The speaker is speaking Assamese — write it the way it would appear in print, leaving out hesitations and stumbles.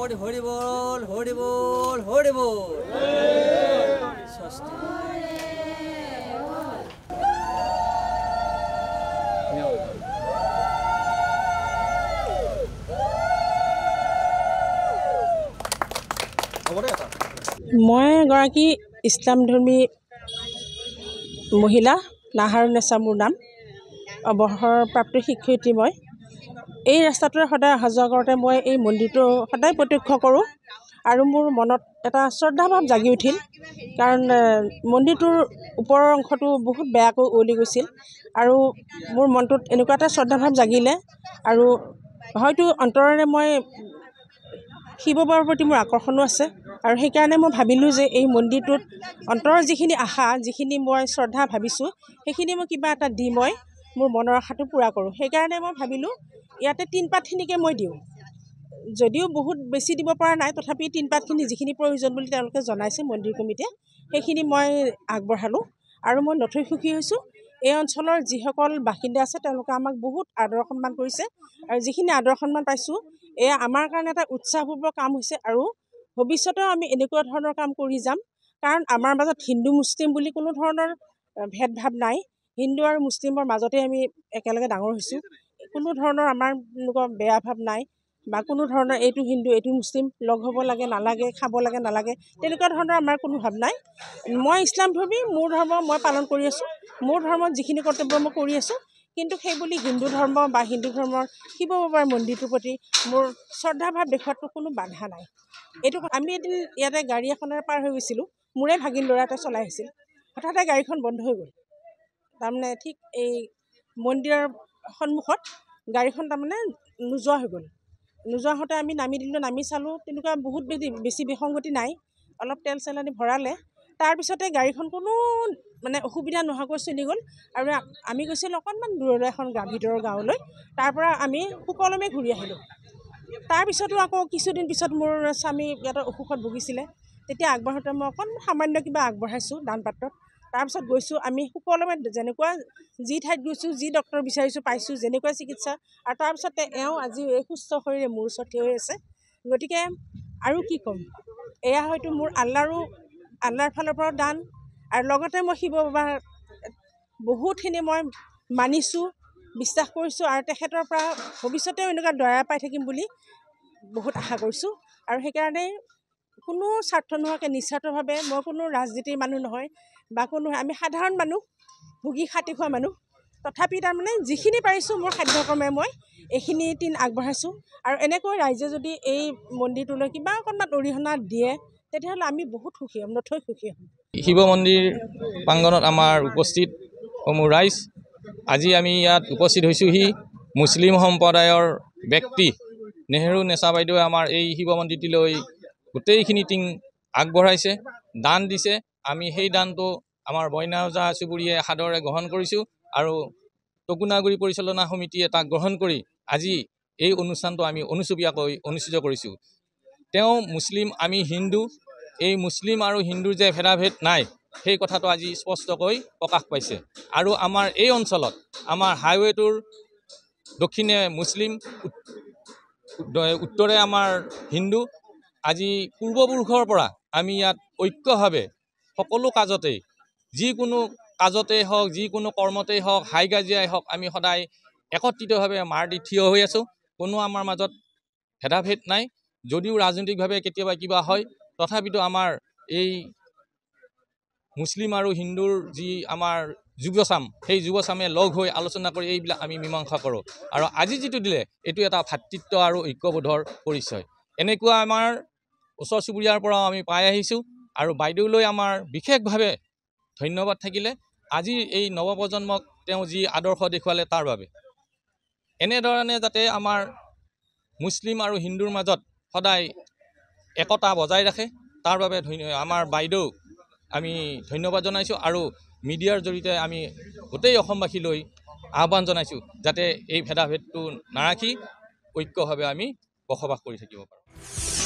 হৰি হৰি বল হৰি বল হৰি বল ষষ্ঠী মই এগৰাকী ইছলামধৰ্মী মহিলা নাহাৰুন্নেছা মোৰ নাম অৱসৰপ্ৰাপ্ত শিক্ষয়িত্ৰী মই এই ৰাস্তাটোৰে সদায় অহা যোৱা কৰোঁতে মই এই মন্দিৰটো সদায় প্ৰত্যক্ষ কৰোঁ আৰু মোৰ মনত এটা শ্ৰদ্ধাভাৱ জাগি উঠিল কাৰণ মন্দিৰটোৰ ওপৰৰ অংশটো বহুত বেয়াকৈ উৱলি গৈছিল আৰু মোৰ মনটোত এনেকুৱা এটা শ্ৰদ্ধাভাৱ জাগিলে আৰু হয়তো অন্তৰেৰে মই শিৱ বাবাৰ প্ৰতি মোৰ আকৰ্ষণো আছে আৰু সেইকাৰণে মই ভাবিলোঁ যে এই মন্দিৰটোত অন্তৰৰ যিখিনি আশা যিখিনি মই শ্ৰদ্ধা ভাবিছোঁ সেইখিনি মই কিবা এটা দি মই মোৰ মনৰ আশাটো পূৰা কৰোঁ সেইকাৰণে মই ভাবিলোঁ ইয়াতে 3 পাতখিনিকে মই দিওঁ যদিও বহুত বেছি দিব পৰা নাই তথাপি 3 পাতখিনি যিখিনি প্ৰয়োজন বুলি তেওঁলোকে জনাইছে মন্দিৰ কমিটিয়ে সেইখিনি মই আগবঢ়ালোঁ আৰু মই নথৈ সুখী হৈছোঁ এই অঞ্চলৰ যিসকল বাসিন্দা আছে তেওঁলোকে আমাক বহুত আদৰ সন্মান কৰিছে আৰু যিখিনি আদৰ সন্মান পাইছোঁ এয়া আমাৰ কাৰণে এটা উৎসাহপূৰ্বক কাম হৈছে আৰু ভৱিষ্যতেও আমি এনেকুৱা ধৰণৰ কাম কৰি যাম কাৰণ আমাৰ মাজত হিন্দু মুছলিম বুলি কোনো ধৰণৰ ভেদভাৱ নাই হিন্দু আৰু মুছলিমৰ মাজতে আমি একেলগে ডাঙৰ হৈছোঁ কোনো ধৰণৰ আমাৰ এনেকুৱা বেয়া ভাৱ নাই বা কোনো ধৰণৰ এইটো হিন্দু এইটো মুছলিম লগ হ'ব লাগে নালাগে খাব লাগে নালাগে তেনেকুৱা ধৰণৰ আমাৰ কোনো ভাৱ নাই মই ইছলামধৰ্মী মোৰ ধৰ্ম মই পালন কৰি আছোঁ মোৰ ধৰ্মত যিখিনি কৰ্তব্য মই কৰি আছোঁ কিন্তু সেইবুলি হিন্দু ধৰ্ম বা হিন্দু ধৰ্মৰ শিৱ বাবাৰ মন্দিৰটোৰ প্ৰতি মোৰ শ্ৰদ্ধাভাৱ দেখুওৱাটো কোনো বাধা নাই এইটো আমি এদিন ইয়াতে গাড়ী এখনেৰে পাৰ হৈ গৈছিলোঁ মোৰে ভাগিন ল'ৰা এটা চলাই আহিছিল হঠাতে গাড়ীখন বন্ধ হৈ গ'ল তাৰমানে ঠিক এই মন্দিৰৰ সন্মুখত গাড়ীখন তাৰমানে নোযোৱা হৈ গ'ল নোযোৱা হওঁতে আমি নামি দিলোঁ নামি চালোঁ তেনেকুৱা বহুত বেছি বিসংগতি নাই অলপ তেল চেল আনি ভৰালে তাৰপিছতে গাড়ীখন কোনো মানে অসুবিধা নোহোৱাকৈ চলি গ'ল আৰু আমি গৈছিলোঁ অকণমান দূৰলৈ এখন ভিতৰৰ গাঁৱলৈ তাৰপৰা আমি সুকলমে ঘূৰি আহিলোঁ তাৰপিছতো আকৌ কিছুদিন পিছত মোৰ স্বামী ইয়াতে অসুখত ভুগিছিলে তেতিয়া আগবাঢ়োতে মই অকণমান সামান্য কিবা আগবঢ়াইছোঁ দান পাত্ৰত তাৰপিছত গৈছোঁ আমি সুকলমে যেনেকুৱা যি ঠাইত গৈছোঁ যি ডক্টৰ বিচাৰিছোঁ পাইছোঁ যেনেকুৱা চিকিৎসা আৰু তাৰপিছতে এওঁ আজি এই সুস্থ শৰীৰে মোৰ ওচৰত থিয় হৈ আছে গতিকে আৰু কি ক'ম এয়া হয়তো মোৰ আল্লাহৰ ফালৰ পৰাও দান আৰু লগতে মই শিৱ বাবাৰ বহুতখিনি মই মানিছোঁ বিশ্বাস কৰিছোঁ আৰু তেখেতৰ পৰা ভৱিষ্যতেও এনেকুৱা দয়া পাই থাকিম বুলি বহুত আশা কৰিছোঁ আৰু সেইকাৰণে কোনো স্বাৰ্থ নোহোৱাকৈ নিস্বাৰ্থভাৱে মই কোনো ৰাজনীতিৰ মানুহ নহয় বা কোনো আমি সাধাৰণ মানুহ ভুগি খাটি খোৱা মানুহ তথাপি তাৰমানে যিখিনি পাৰিছোঁ মোৰ সাধ্যক্ৰমে মই এইখিনি দিন আগবঢ়াইছোঁ আৰু এনেকৈ ৰাইজে যদি এই মন্দিৰটোলৈ কিবা অকণমান অৰিহণা দিয়ে তেতিয়াহ'লে আমি বহুত সুখী হ'ম নথৈ সুখী হ'ম শিৱ মন্দিৰ প্ৰাংগণত আমাৰ উপস্থিত সমূহ ৰাইজ আজি আমি ইয়াত উপস্থিত হৈছোঁহি মুছলিম সম্প্ৰদায়ৰ ব্যক্তি নেহৰুন্নেছা বাইদেৱে আমাৰ এই শিৱ মন্দিৰটিলৈ গোটেইখিনি টিং আগবঢ়াইছে দান দিছে আমি সেই দানটো আমাৰ বইনাওজা চুবুৰীয়ে সাদৰে গ্ৰহণ কৰিছোঁ আৰু টকুনাগুৰি পৰিচালনা সমিতিয়ে তাক গ্ৰহণ কৰি আজি এই অনুষ্ঠানটো আমি অনুচুবীয়াকৈ অনুষ্ঠিত কৰিছোঁ তেওঁ মুছলিম আমি হিন্দু এই মুছলিম আৰু হিন্দুৰ যে ভেদাভেদ নাই সেই কথাটো আজি স্পষ্টকৈ প্ৰকাশ পাইছে আৰু আমাৰ এই অঞ্চলত আমাৰ হাইৱেটোৰ দক্ষিণে মুছলিম উত্তৰে আমাৰ হিন্দু আজি পূৰ্বপুৰুষৰ পৰা আমি ইয়াত ঐক্যভাৱে সকলো কাজতেই যিকোনো কাজতেই হওক যিকোনো কৰ্মতেই হওক হাই কাজিয়াই হওক আমি সদায় একত্ৰিতভাৱে মাৰ দি থিয় হৈ আছোঁ কোনো আমাৰ মাজত ভেদাভেদ নাই যদিও ৰাজনৈতিকভাৱে কেতিয়াবা কিবা হয় তথাপিতো আমাৰ এই মুছলিম আৰু হিন্দুৰ যি আমাৰ যুৱচাম সেই যুৱচামে লগ হৈ আলোচনা কৰি এইবিলাক আমি মীমাংসা কৰোঁ আৰু আজি যিটো দিলে এইটো এটা ভাতৃত্ব আৰু ঐক্যবোধৰ পৰিচয় এনেকুৱা আমাৰ ওচৰ চুবুৰীয়াৰ পৰাও আমি পাই আহিছোঁ আৰু বাইদেউলৈ আমাৰ বিশেষভাৱে ধন্যবাদ থাকিলে আজি এই নৱপ্ৰজন্মক তেওঁ যি আদৰ্শ দেখুৱালে তাৰ বাবে এনেধৰণে যাতে আমাৰ মুছলিম আৰু হিন্দুৰ মাজত সদায় একতা বজাই ৰাখে তাৰ বাবে আমাৰ বাইদেউ আমি ধন্যবাদ জনাইছোঁ আৰু মিডিয়াৰ জৰিয়তে আমি গোটেই অসমবাসীলৈ আহ্বান জনাইছোঁ যাতে এই ভেদাভেদটো নাৰাখি ঐক্যভাৱে আমি বসবাস কৰি থাকিব পাৰোঁ।